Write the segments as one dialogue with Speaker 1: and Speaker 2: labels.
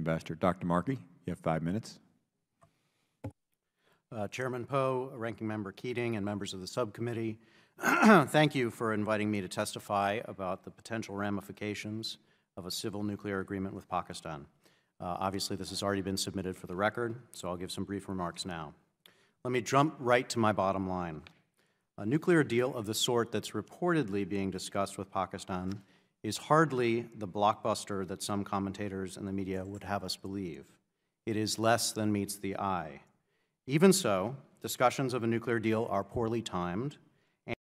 Speaker 1: Ambassador. Dr. Marky, you have 5 minutes.
Speaker 2: Chairman Poe, Ranking Member Keating, and members of the subcommittee, thank you for inviting me to testify about the potential ramifications of a civil nuclear agreement with Pakistan. Obviously, this has already been submitted for the record, so I'll give some brief remarks now. Let me jump right to my bottom line. A nuclear deal of the sort that's reportedly being discussed with Pakistan is hardly the blockbuster that some commentators and the media would have us believe. It is less than meets the eye. Even so, discussions of a nuclear deal are poorly timed, and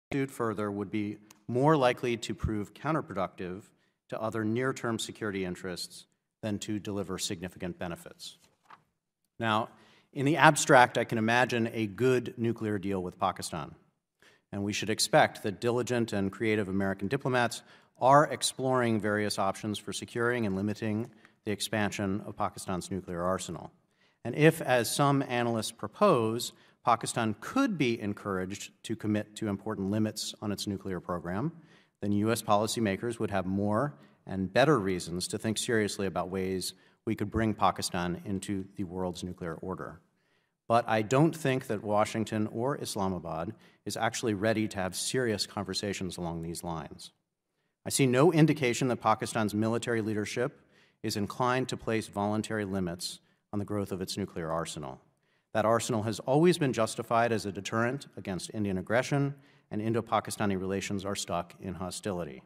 Speaker 2: pursued further would be more likely to prove counterproductive to other near-term security interests than to deliver significant benefits. Now, in the abstract, I can imagine a good nuclear deal with Pakistan, and we should expect that diligent and creative American diplomats are exploring various options for securing and limiting the expansion of Pakistan's nuclear arsenal. And if, as some analysts propose, Pakistan could be encouraged to commit to important limits on its nuclear program, then U.S. policymakers would have more and better reasons to think seriously about ways we could bring Pakistan into the world's nuclear order. But I don't think that Washington or Islamabad is actually ready to have serious conversations along these lines. I see no indication that Pakistan's military leadership is inclined to place voluntary limits on the growth of its nuclear arsenal. That arsenal has always been justified as a deterrent against Indian aggression, and Indo-Pakistani relations are stuck in hostility.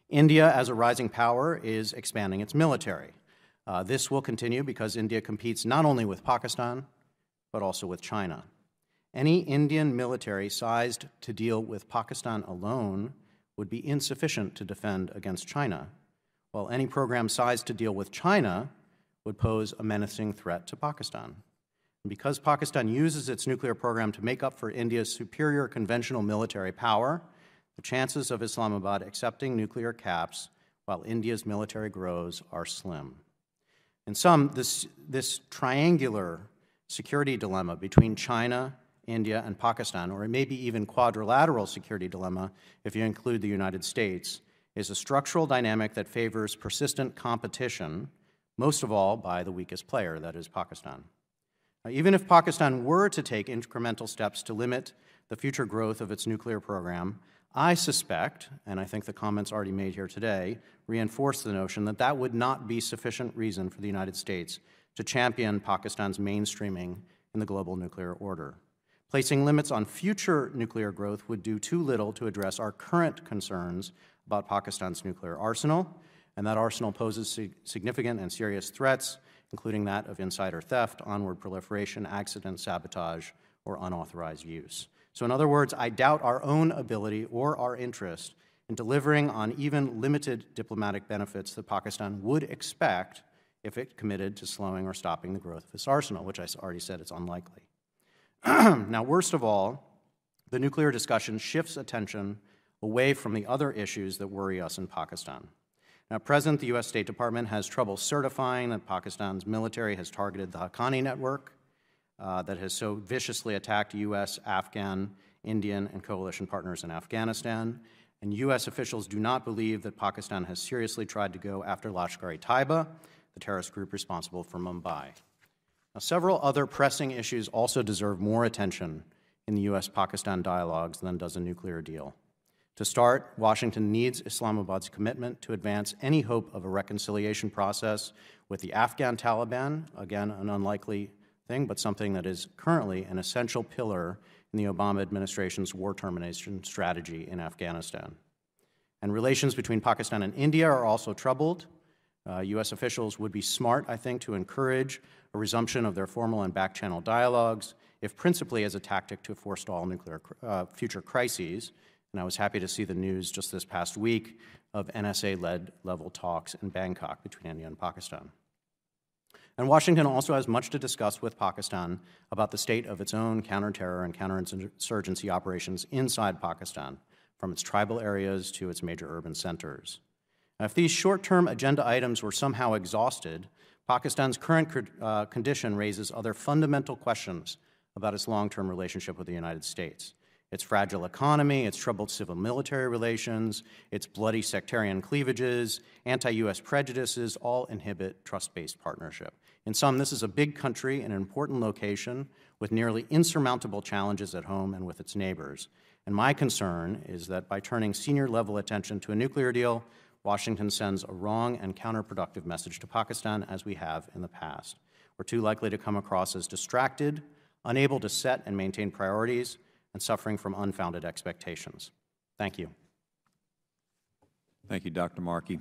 Speaker 2: India, as a rising power, is expanding its military. This will continue because India competes not only with Pakistan, but also with China. Any Indian military sized to deal with Pakistan alone would be insufficient to defend against China, while any program sized to deal with China would pose a menacing threat to Pakistan. And because Pakistan uses its nuclear program to make up for India's superior conventional military power, the chances of Islamabad accepting nuclear caps while India's military grows are slim. In sum, this triangular security dilemma between China, India, and Pakistan, or maybe even quadrilateral security dilemma if you include the United States, is a structural dynamic that favors persistent competition, most of all by the weakest player, that is Pakistan. Now, even if Pakistan were to take incremental steps to limit the future growth of its nuclear program, I suspect, and I think the comments already made here today, reinforce the notion that that would not be sufficient reason for the United States to champion Pakistan's mainstreaming in the global nuclear order. Placing limits on future nuclear growth would do too little to address our current concerns about Pakistan's nuclear arsenal, and that arsenal poses significant and serious threats, including that of insider theft, onward proliferation, accident, sabotage, or unauthorized use. So in other words, I doubt our own ability or our interest in delivering on even limited diplomatic benefits that Pakistan would expect if it committed to slowing or stopping the growth of its arsenal, which I already said is unlikely. Now, worst of all, the nuclear discussion shifts attention away from the other issues that worry us in Pakistan. Now, at present, the U.S. State Department has trouble certifying that Pakistan's military has targeted the Haqqani network that has so viciously attacked U.S., Afghan, Indian, and coalition partners in Afghanistan. And U.S. officials do not believe that Pakistan has seriously tried to go after Lashkar-e-Taiba, the terrorist group responsible for Mumbai. Now, several other pressing issues also deserve more attention in the U.S.-Pakistan dialogues than does a nuclear deal. To start, Washington needs Islamabad's commitment to advance any hope of a reconciliation process with the Afghan Taliban, again, an unlikely thing, but something that is currently an essential pillar in the Obama administration's war termination strategy in Afghanistan. And relations between Pakistan and India are also troubled. U.S. officials would be smart, I think, to encourage a resumption of their formal and back-channel dialogues, if principally as a tactic to forestall nuclear future crises. And I was happy to see the news just this past week of NSA-led level talks in Bangkok between India and Pakistan. And Washington also has much to discuss with Pakistan about the state of its own counterterror and counterinsurgency operations inside Pakistan, from its tribal areas to its major urban centers. Now, if these short-term agenda items were somehow exhausted, Pakistan's current condition raises other fundamental questions about its long-term relationship with the United States. its fragile economy, its troubled civil-military relations, its bloody sectarian cleavages, anti-U.S. prejudices all inhibit trust-based partnership. In sum, this is a big country in an important location with nearly insurmountable challenges at home and with its neighbors. And my concern is that by turning senior-level attention to a nuclear deal, Washington sends a wrong and counterproductive message to Pakistan, as we have in the past. We're too likely to come across as distracted, unable to set and maintain priorities, and suffering from unfounded expectations. Thank you.
Speaker 1: Thank you, Dr. Marky.